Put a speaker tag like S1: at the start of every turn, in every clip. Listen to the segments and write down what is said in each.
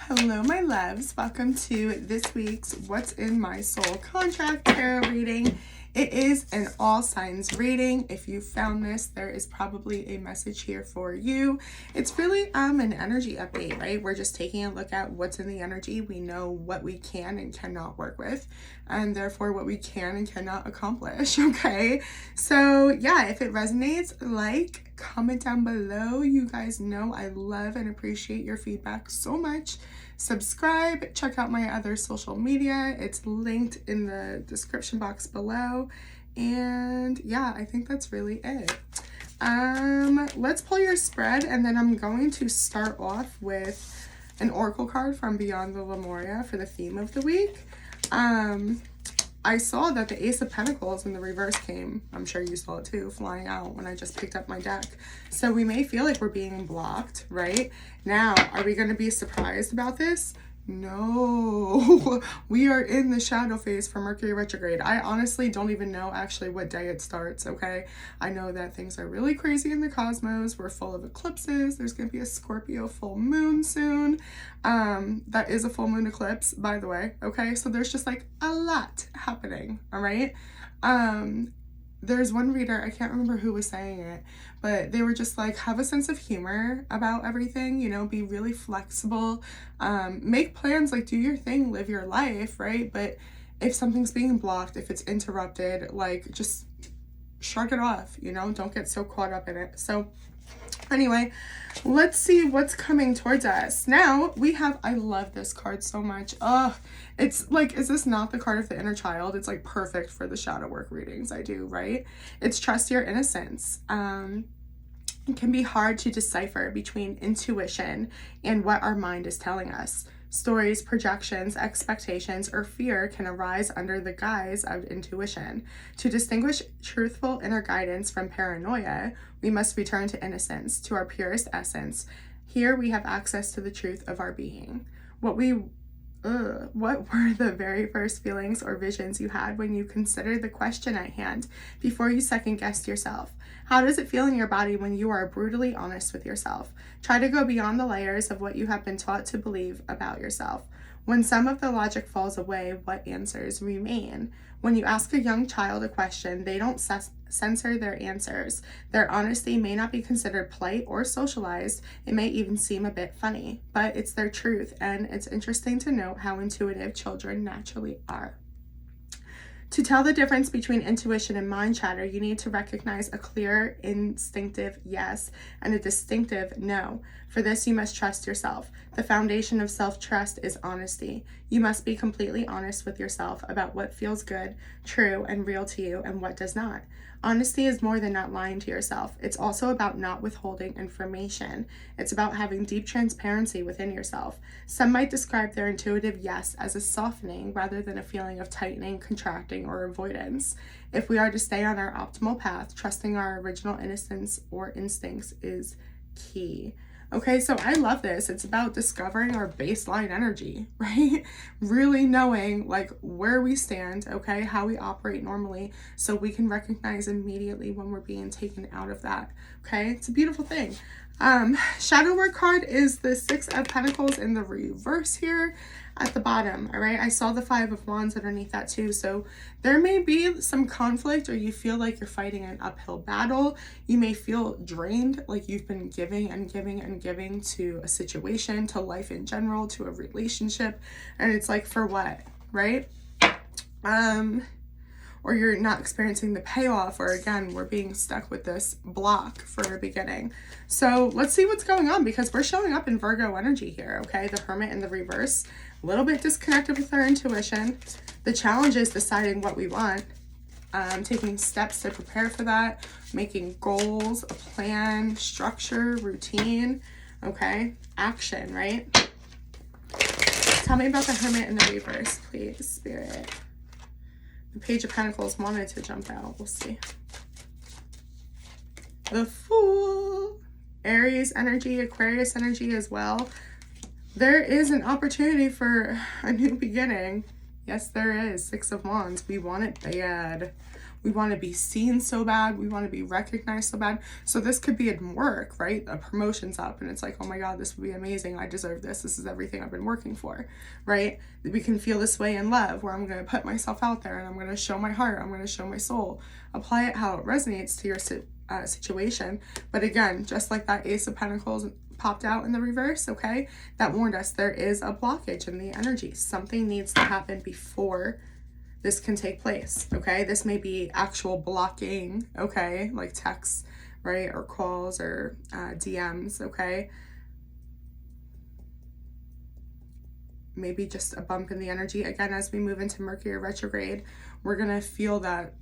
S1: Hello, my loves. Welcome to this week's What's in My Soul Contract Tarot reading. It is an all signs reading. If you found this, there is probably a message here for you. It's really an energy update, right? We're just taking a look at what's in the energy. We know what we can and cannot work with, and therefore what we can and cannot accomplish, okay? So yeah, if it resonates, like, comment down below. You guys know I love and appreciate your feedback so much. Subscribe, check out my other social media. It's linked in the description box below. And yeah, I think that's really it. Let's pull your spread, and then I'm going to start off with an oracle card from Beyond the Lemuria for the theme of the week. I saw that the Ace of Pentacles in the reverse came. I'm sure you saw it too, flying out when I just picked up my deck. So we may feel like we're being blocked, right? Now, are we going to be surprised about this? No, we are in the shadow phase for Mercury retrograde. I honestly don't even know actually what day it starts, okay? I know that things are really crazy in the cosmos. We're full of eclipses. There's going to be a Scorpio full moon soon. That is a full moon eclipse, by the way, okay? So there's just like a lot happening, all right? There's one reader, I can't remember who was saying it, but they were just like, have a sense of humor about everything, you know, be really flexible, make plans, like do your thing, live your life, right? But if something's being blocked, if it's interrupted, like just shrug it off, you know, don't get so caught up in it. So anyway, let's see what's coming towards us. Now we have, I love this card so much. It's like, is this not the card of the inner child? It's like perfect for the shadow work readings I do, right? It's trust your innocence. It can be hard to decipher between intuition and what our mind is telling us. Stories, projections, expectations, or fear can arise under the guise of intuition. To distinguish truthful inner guidance from paranoia, we must return to innocence, to our purest essence. Here we have access to the truth of our being. What were the very first feelings or visions you had when you considered the question at hand before you second-guessed yourself? How does it feel in your body when you are brutally honest with yourself? Try to go beyond the layers of what you have been taught to believe about yourself. When some of the logic falls away, what answers remain? When you ask a young child a question, they don't censor their answers. Their honesty may not be considered polite or socialized. It may even seem a bit funny, but it's their truth, and it's interesting to note how intuitive children naturally are. To tell the difference between intuition and mind chatter, you need to recognize a clear, instinctive yes and a distinctive no. For this, you must trust yourself. The foundation of self-trust is honesty. You must be completely honest with yourself about what feels good, true, and real to you and what does not. Honesty is more than not lying to yourself. It's also about not withholding information. It's about having deep transparency within yourself. Some might describe their intuitive yes as a softening rather than a feeling of tightening, contracting, or avoidance. If we are to stay on our optimal path, trusting our original innocence or instincts is key. Okay, so I love this. It's about discovering our baseline energy, right? Really knowing like where we stand, okay, how we operate normally, so we can recognize immediately when we're being taken out of that, okay? It's a beautiful thing. Shadow work card is the Six of Pentacles in the reverse here at the bottom, all right? I saw the Five of Wands underneath that too, so there may be some conflict, or you feel like you're fighting an uphill battle. You may feel drained, like you've been giving and giving and giving to a situation, to life in general, to a relationship, and it's like, for what, right? Or you're not experiencing the payoff, or again, we're being stuck with this block for a beginning. So let's see what's going on, because we're showing up in Virgo energy here, okay? The Hermit in the reverse, a little bit disconnected with our intuition. The challenge is deciding what we want, taking steps to prepare for that, making goals, a plan, structure, routine, okay? Action, right? Tell me about the Hermit in the reverse, please, Spirit. The Page of Pentacles wanted to jump out. We'll see. The Fool. Aries energy, Aquarius energy as well. There is an opportunity for a new beginning. Yes, there is. Six of Wands. We want it bad. We want to be seen so bad. We want to be recognized so bad. So this could be in work, right? A promotion's up and it's like, oh my God, this would be amazing. I deserve this. This is everything I've been working for, right? We can feel this way in love, where I'm going to put myself out there and I'm going to show my heart. I'm going to show my soul. Apply it how it resonates to your situation. But again, just like that Ace of Pentacles popped out in the reverse, okay, that warned us there is a blockage in the energy. Something needs to happen before this can take place, okay? This may be actual blocking, okay, like texts, right, or calls or DMs, okay? Maybe just a bump in the energy. Again, as we move into Mercury retrograde, we're gonna feel that,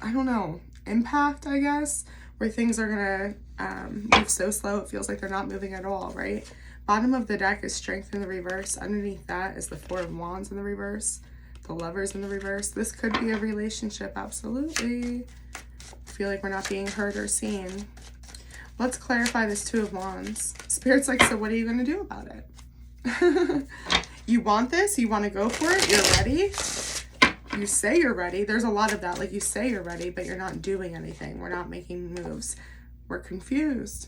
S1: I don't know, impact, I guess, where things are gonna move so slow it feels like they're not moving at all, right? Bottom of the deck is Strength in the reverse. Underneath that is the Four of Wands in the reverse, the Lovers in the reverse. This could be a relationship, absolutely. I feel like we're not being heard or seen. Let's clarify this Two of Wands. Spirit's like, so what are you gonna do about it? You want this, you wanna go for it, you're ready. You say you're ready. There's a lot of that, like you say you're ready, but you're not doing anything. We're not making moves. We're confused.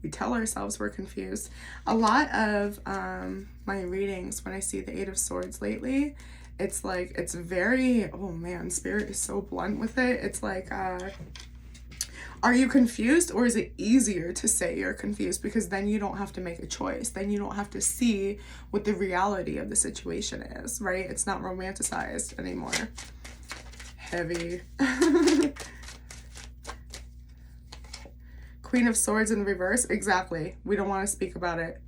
S1: We tell ourselves we're confused. A lot of my readings, when I see the Eight of Swords lately, it's like, it's very, oh man, Spirit is so blunt with it. It's like, are you confused, or is it easier to say you're confused? Because then you don't have to make a choice. Then you don't have to see what the reality of the situation is, right? It's not romanticized anymore. Heavy. Queen of Swords in reverse. Exactly. We don't want to speak about it.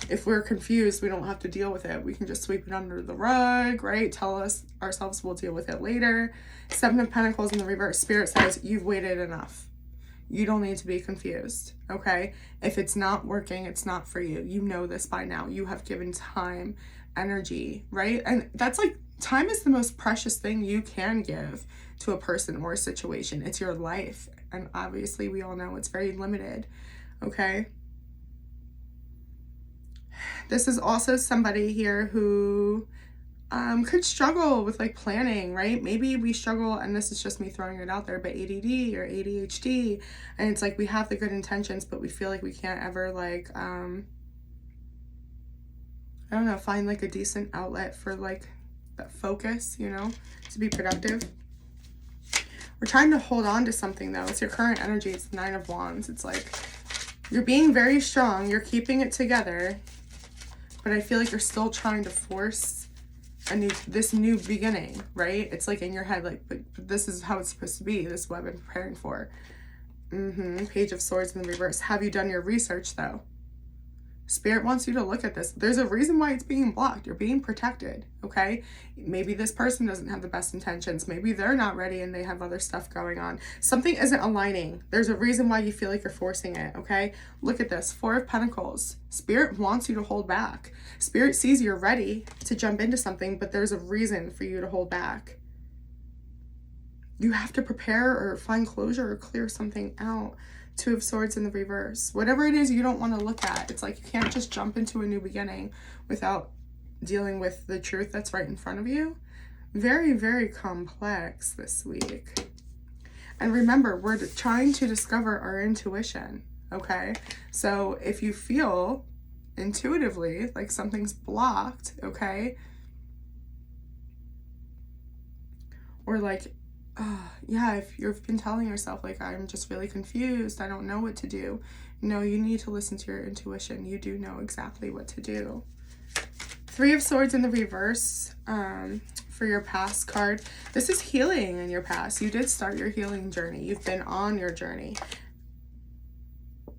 S1: If we're confused, we don't have to deal with it. We can just sweep it under the rug, right? Tell ourselves we'll deal with it later. Seven of Pentacles in the reverse. Spirit says, you've waited enough. You don't need to be confused, okay? If it's not working, it's not for you. You know this by now. You have given time, energy, right? And that's like, time is the most precious thing you can give to a person or a situation. It's your life. And obviously we all know it's very limited, okay? This is also somebody here who could struggle with like planning, right? Maybe we struggle, and this is just me throwing it out there, but ADD or ADHD, and it's like we have the good intentions, but we feel like we can't ever like, I don't know, find like a decent outlet for like that focus, you know, to be productive. We're trying to hold on to something though. It's your current energy. It's the Nine of Wands. It's like you're being very strong. You're keeping it together. But I feel like you're still trying to force this new beginning, right? It's like in your head, like, but this is how it's supposed to be. This is what I've been preparing for. Page of Swords in the reverse. Have you done your research though? Spirit wants you to look at this. There's a reason why it's being blocked. You're being protected, okay? Maybe this person doesn't have the best intentions. Maybe they're not ready and they have other stuff going on. Something isn't aligning. There's a reason why you feel like you're forcing it, okay? Look at this. Four of Pentacles. Spirit wants you to hold back. Spirit sees you're ready to jump into something, but there's a reason for you to hold back. You have to prepare or find closure or clear something out. Two of Swords in the reverse. Whatever it is you don't want to look at. It's like you can't just jump into a new beginning without dealing with the truth that's right in front of you. Very, very complex this week. And remember, we're trying to discover our intuition, okay? So if you feel intuitively like something's blocked, okay? Or like, yeah, if you've been telling yourself, like, I'm just really confused, I don't know what to do. No, you need to listen to your intuition. You do know exactly what to do. Three of Swords in the reverse for your past card. This is healing in your past. You did start your healing journey. You've been on your journey.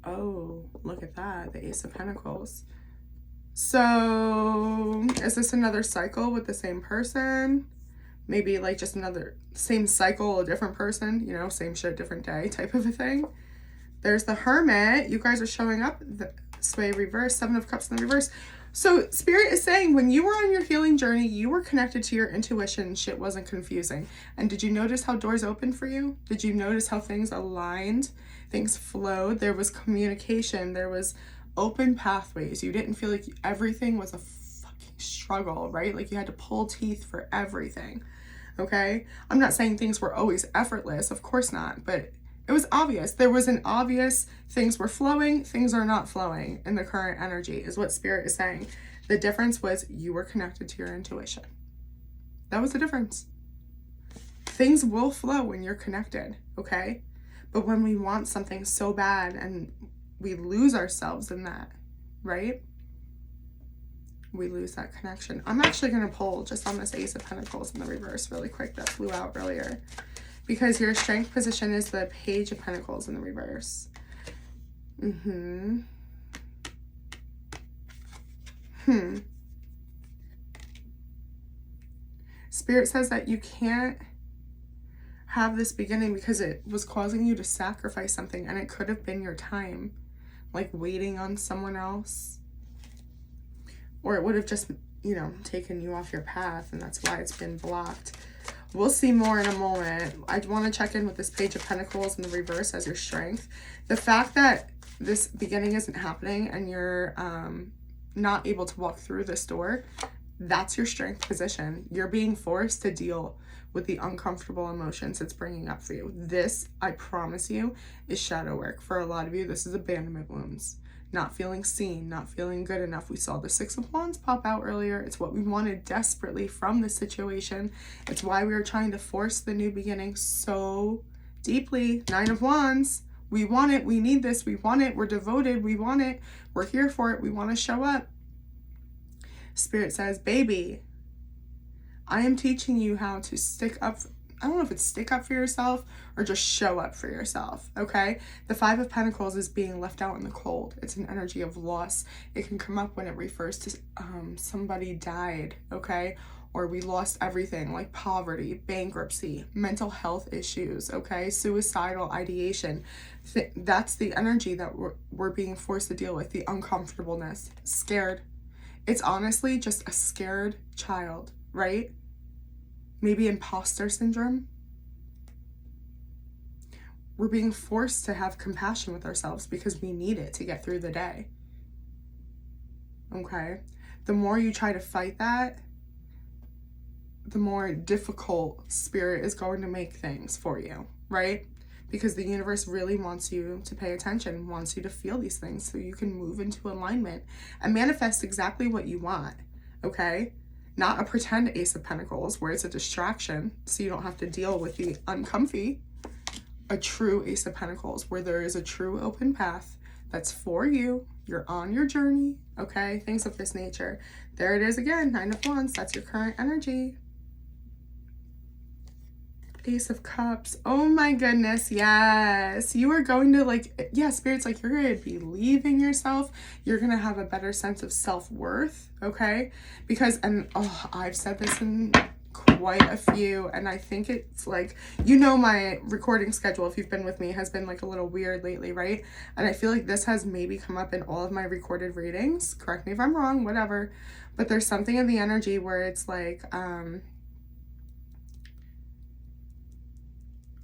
S1: Oh, look at that. The Ace of Pentacles. So is this another cycle with the same person? Maybe like just another same cycle, a different person, you know, same shit, different day type of a thing. There's the Hermit. You guys are showing up this way, reverse. Seven of Cups in the reverse. So Spirit is saying when you were on your healing journey, you were connected to your intuition. Shit wasn't confusing. And did you notice how doors opened for you? Did you notice how things aligned? Things flowed. There was communication. There was open pathways. You didn't feel like everything was a fucking struggle, right? Like you had to pull teeth for everything. okay? I'm not saying things were always effortless, of course not, but it was obvious. There was an obvious things were flowing, things are not flowing in the current energy is what Spirit is saying. The difference was you were connected to your intuition. That was the difference. Things will flow when you're connected, okay? But when we want something so bad and we lose ourselves in that, right? We lose that connection. I'm actually going to pull just on this Ace of Pentacles in the reverse really quick that flew out earlier. Because your strength position is the Page of Pentacles in the reverse. Spirit says that you can't have this beginning because it was causing you to sacrifice something, and it could have been your time, like waiting on someone else. Or it would have just, you know, taken you off your path, and that's why it's been blocked. We'll see more in a moment. I want to check in with this Page of Pentacles in the reverse as your strength. The fact that this beginning isn't happening and you're not able to walk through this door, that's your strength position. You're being forced to deal with the uncomfortable emotions it's bringing up for you. This, I promise you, is shadow work. For a lot of you, this is abandonment wounds. Not feeling seen, not feeling good enough. We saw the Six of Wands pop out earlier. It's what we wanted desperately from the situation. It's why we were trying to force the new beginning so deeply. Nine of Wands. We want it. We need this. We want it. We're devoted. We want it. We're here for it. We want to show up. Spirit says, baby, I am teaching you how to stick up. I don't know if it's stick up for yourself or just show up for yourself, okay? The Five of Pentacles is being left out in the cold. It's an energy of loss. It can come up when it refers to somebody died, okay? Or we lost everything, like poverty, bankruptcy, mental health issues, okay? Suicidal ideation. That's the energy that we're being forced to deal with, the uncomfortableness, scared. It's honestly just a scared child, right? Maybe imposter syndrome. We're being forced to have compassion with ourselves because we need it to get through the day. Okay? The more you try to fight that, the more difficult Spirit is going to make things for you, right? Because the universe really wants you to pay attention, wants you to feel these things so you can move into alignment and manifest exactly what you want, okay? Not a pretend Ace of Pentacles where it's a distraction so you don't have to deal with the uncomfy. A true Ace of Pentacles where there is a true open path that's for you. You're on your journey, okay? Things of this nature. There it is again, Nine of Wands. That's your current energy. Ace of Cups. Oh my goodness, yes. You are going to like, yeah, Spirit's like, you're going to believe in yourself. You're going to have a better sense of self-worth, okay? Because, and I've said this in quite a few, and I think it's like, you know, my recording schedule, if you've been with me, has been like a little weird lately, right? And I feel like this has maybe come up in all of my recorded readings. Correct me if I'm wrong, whatever. But there's something in the energy where it's like,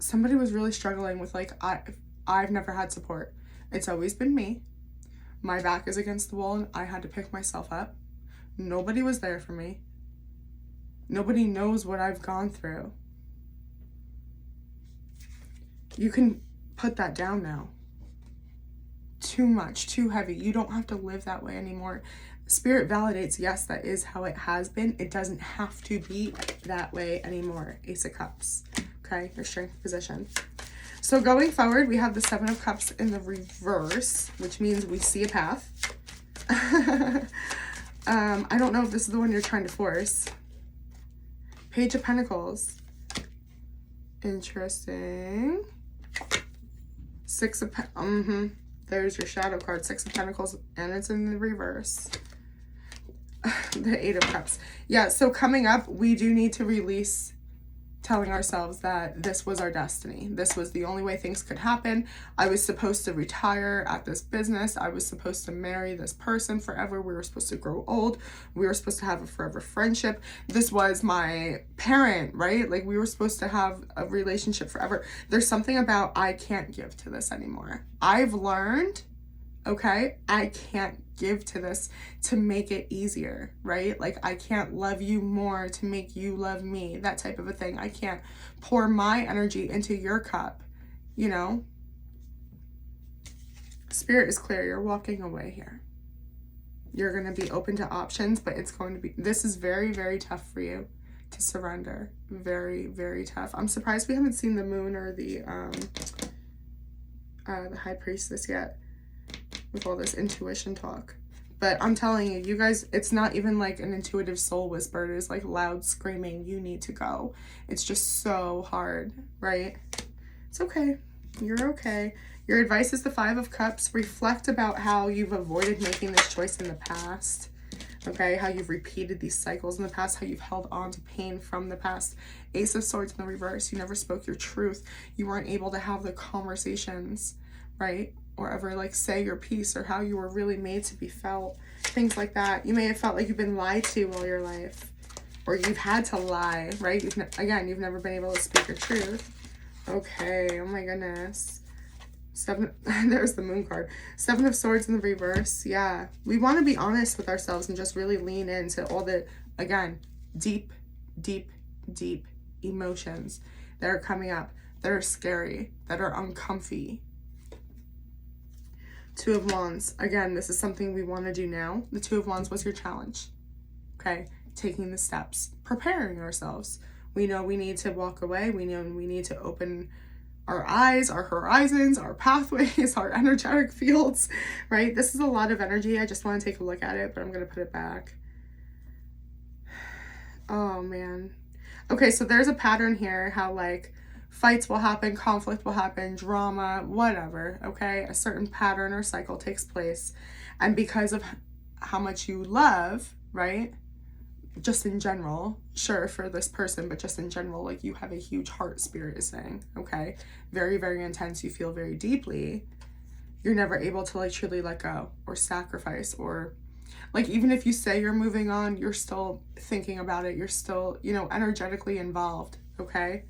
S1: somebody was really struggling with like, I've never had support. It's always been me. My back is against the wall and I had to pick myself up. Nobody was there for me. Nobody knows what I've gone through. You can put that down now. Too much, too heavy. You don't have to live that way anymore. Spirit validates, yes, that is how it has been. It doesn't have to be that way anymore. Ace of Cups. Okay, your strength position. So going forward, we have the Seven of Cups in the reverse, which means we see a path. I don't know if this is the one you're trying to force. Page of Pentacles. Interesting. Six of There's your shadow card, Six of Pentacles, and it's in the reverse. The Eight of Cups. Yeah, so coming up, we do need to release telling ourselves that this was our destiny. This was the only way things could happen. I was supposed to retire at this business. I was supposed to marry this person forever. We were supposed to grow old. We were supposed to have a forever friendship. This was my parent, right? Like we were supposed to have a relationship forever. There's something about I can't give to this anymore. I've learned okay? I can't give to this to make it easier, right? Like, I can't love you more to make you love me, that type of a thing. I can't pour my energy into your cup, you know? Spirit is clear. You're walking away here. You're going to be open to options, but it's going to be, this is very, very tough for you to surrender. Very, very tough. I'm surprised we haven't seen the moon or the high priestess yet with all this intuition talk. But I'm telling you, you guys, it's not even like an intuitive soul whisper. It is like loud screaming, you need to go. It's just so hard, right? It's okay. You're okay. Your advice is the 5 of Cups. Reflect about how you've avoided making this choice in the past. Okay, how you've repeated these cycles in the past, how you've held on to pain from the past. Ace of Swords in the reverse. You never spoke your truth. You weren't able to have the conversations, right? Or ever like say your piece, or how you were really made to be felt. Things like that. You may have felt like you've been lied to all your life, or you've had to lie, right? You've never been able to speak your truth. Okay, oh my goodness. 7, there's the moon card. 7 of Swords in the reverse. Yeah, we want to be honest with ourselves and just really lean into all the, again, deep, deep, deep emotions that are coming up, that are scary, that are uncomfy. 2 of Wands. Again, this is something we want to do now. The 2 of Wands was your challenge. Okay, taking the steps, preparing ourselves. We know we need to walk away. We know we need to open our eyes, our horizons, our pathways, our energetic fields, right? This is a lot of energy. I just want to take a look at it, but I'm going to put it back. Oh, man. Okay, so there's a pattern here, how like fights will happen, conflict will happen, drama, whatever, okay? A certain pattern or cycle takes place. And because of how much you love, right? Just in general, sure, for this person, but just in general, like, you have a huge heart, Spirit is saying, okay? Very, very intense. You feel very deeply. You're never able to like truly let go or sacrifice, or like, even if you say you're moving on, you're still thinking about it. You're still, you know, energetically involved, okay?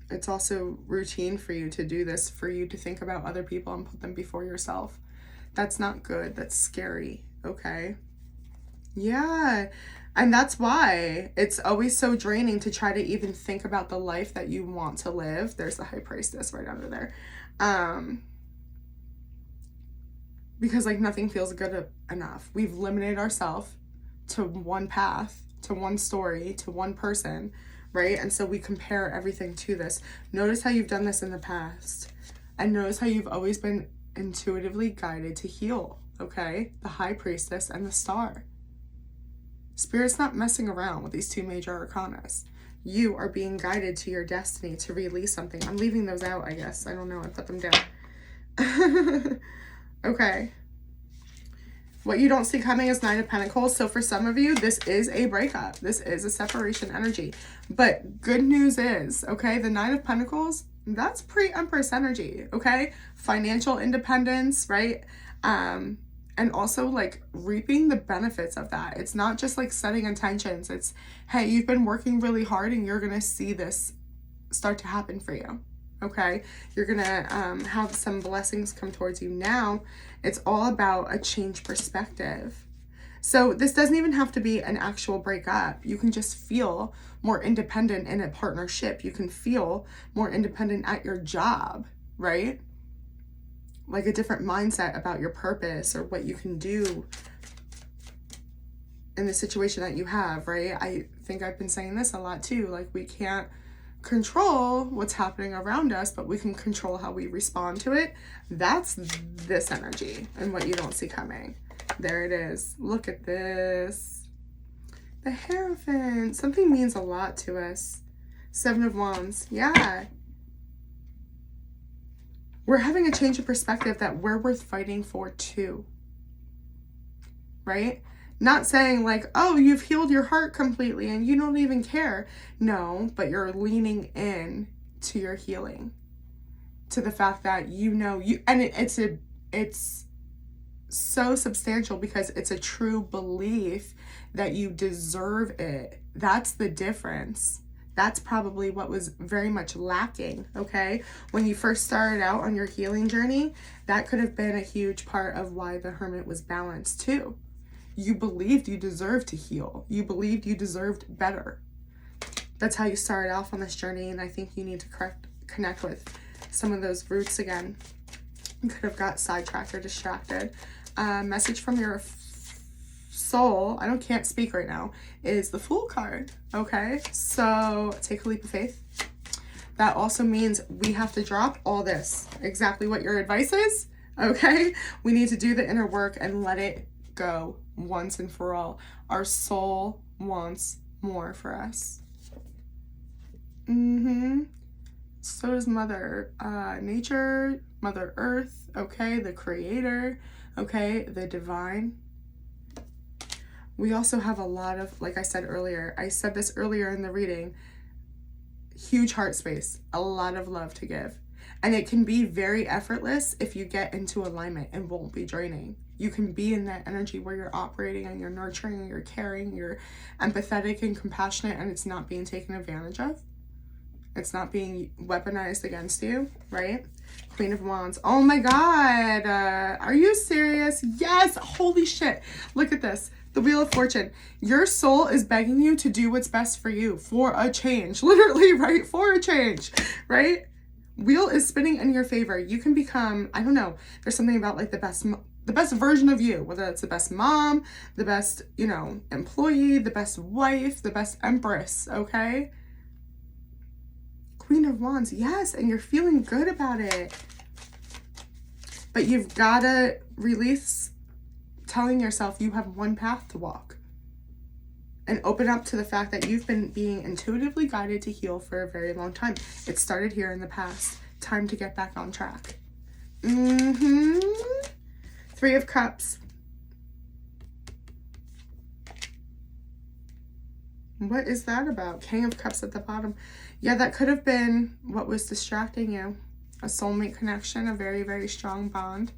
S1: It's also routine for you to do this, for you to think about other people and put them before yourself. That's not good. That's scary, okay? Yeah, and that's why it's always so draining to try to even think about the life that you want to live. There's the High Priestess right under there. Because like nothing feels good enough. We've limited ourselves to one path, to one story, to one person, right? And so we compare everything to this. Notice how you've done this in the past, and notice how you've always been intuitively guided to heal, okay? The High Priestess and the Star. Spirit's not messing around with these 2 major arcanas. You are being guided to your destiny to release something. I'm leaving those out, I guess. I don't know. I put them down. Okay. What you don't see coming is 9 of Pentacles. So for some of you, this is a breakup. This is a separation energy. But good news is, okay, the 9 of Pentacles, that's pre-Empress energy, okay? Financial independence, right? And also like reaping the benefits of that. It's not just like setting intentions. It's, hey, you've been working really hard and you're going to see this start to happen for you. Okay, you're gonna have some blessings come towards you now. It's all about a change perspective. So this doesn't even have to be an actual breakup. You can just feel more independent in a partnership. You can feel more independent at your job, right? Like a different mindset about your purpose or what you can do in the situation that you have, right? I think I've been saying this a lot too. Like, we can't control what's happening around us, but we can control how we respond to it. That's this energy and what you don't see coming. There it is. Look at this. The Hierophant. Something means a lot to us. 7 of Wands. Yeah. We're having a change of perspective that we're worth fighting for too. Right? Not saying like, oh, you've healed your heart completely and you don't even care. No, but you're leaning in to your healing, to the fact that you know you, and it's so substantial because it's a true belief that you deserve it. That's the difference. That's probably what was very much lacking, okay? When you first started out on your healing journey, that could have been a huge part of why the Hermit was balanced too. You believed you deserved to heal. You believed you deserved better. That's how you started off on this journey, and I think you need to connect with some of those roots again. You could have got sidetracked or distracted. Message from your soul, can't speak right now, is the Fool card, okay? So take a leap of faith. That also means we have to drop all this, exactly what your advice is, okay? We need to do the inner work and let it go once and for all. Our soul wants more for us. So does Mother Nature, Mother Earth, okay? The Creator, okay? The Divine. We also have a lot of, like I said earlier, I said this earlier in the reading, huge heart space, a lot of love to give. And it can be very effortless if you get into alignment and won't be draining. You can be in that energy where you're operating and you're nurturing and you're caring, you're empathetic and compassionate, and it's not being taken advantage of. It's not being weaponized against you, right? Queen of Wands. Oh my God. Are you serious? Yes. Holy shit. Look at this. The Wheel of Fortune. Your soul is begging you to do what's best for you, for a change. Literally, right? For a change, right? Wheel is spinning in your favor. You can become, I don't know, there's something about like the best version of you, whether it's the best mom, the best, employee, the best wife, the best empress, okay? Queen of Wands, yes, and you're feeling good about it. But you've got to release telling yourself you have one path to walk. And open up to the fact that you've been being intuitively guided to heal for a very long time. It started here in the past. Time to get back on track. Three of Cups. What is that about? King of Cups at the bottom. Yeah, that could have been what was distracting you. A soulmate connection, a very, very strong bond.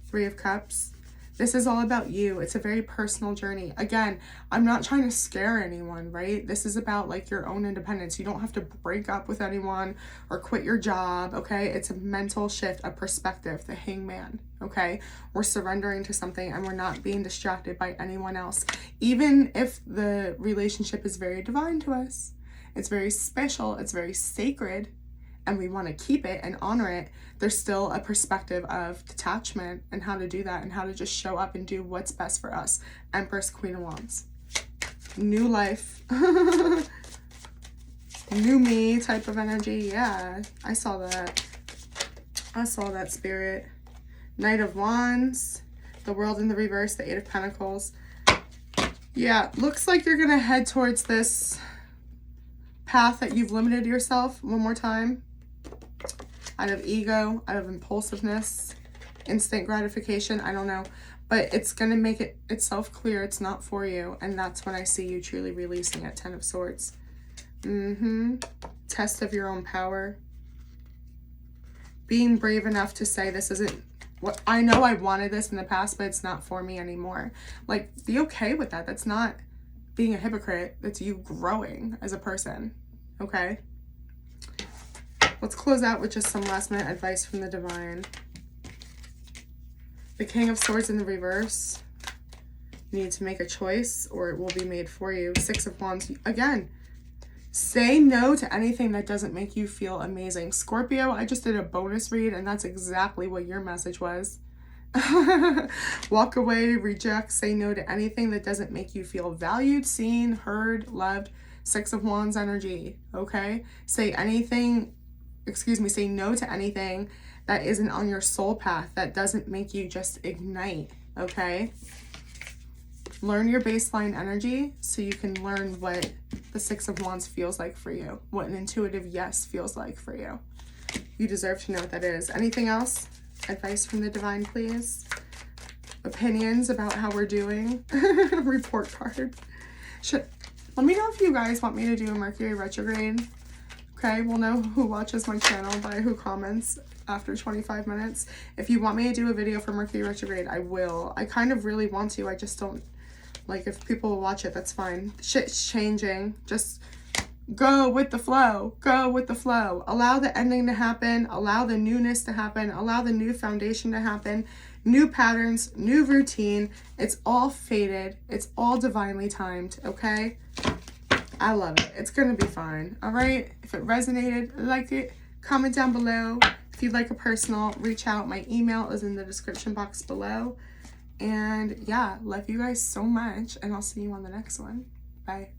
S1: Three of Cups. This is all about you. It's a very personal journey. Again, I'm not trying to scare anyone, right? This is about like your own independence. You don't have to break up with anyone or quit your job, okay? It's a mental shift, a perspective, the Hangman, okay? We're surrendering to something and we're not being distracted by anyone else. Even if the relationship is very divine to us, it's very special, it's very sacred, and we want to keep it and honor it, there's still a perspective of detachment and how to do that and how to just show up and do what's best for us. Empress, Queen of Wands. New life. New me type of energy. Yeah, I saw that. I saw that, Spirit. Knight of Wands. The World in the reverse. The Eight of Pentacles. Yeah, looks like you're going to head towards this path that you've limited yourself one more time. Out of ego, out of impulsiveness, instant gratification, I don't know. But it's going to make it itself clear it's not for you. And that's when I see you truly releasing it. Ten of Swords. Test of your own power. Being brave enough to say this isn't what I know. I wanted this in the past, but it's not for me anymore. Like, be okay with that. That's not being a hypocrite. That's you growing as a person. Okay? Let's close out with just some last minute advice from the Divine. The King of Swords in the reverse. You need to make a choice or it will be made for you. Six of Wands. Again, say no to anything that doesn't make you feel amazing. Scorpio, I just did a bonus read and that's exactly what your message was. Walk away, reject, say no to anything that doesn't make you feel valued, seen, heard, loved. Six of Wands energy, okay? Say no to anything that isn't on your soul path, that doesn't make you just ignite, okay? Learn your baseline energy so you can learn what the Six of Wands feels like for you, what an intuitive yes feels like for you. You deserve to know what that is. Anything else? Advice from the Divine, please. Opinions about how we're doing. Report card. Let me know if you guys want me to do a Mercury retrograde. Okay, we'll know who watches my channel by who comments after 25 minutes. If you want me to do a video for Mercury retrograde, I will. I kind of really want to. I just don't, like, if people will watch it, that's fine. Shit's changing. Just Go with the flow. Go with the flow. Allow the ending to happen. Allow the newness to happen. Allow the new foundation to happen. New patterns, new routine. It's all fated. It's all divinely timed, okay? I love it. It's going to be fine, all right? If it resonated, like it, comment down below. If you'd like a personal, reach out. My email is in the description box below. And yeah, love you guys so much, and I'll see you on the next one. Bye.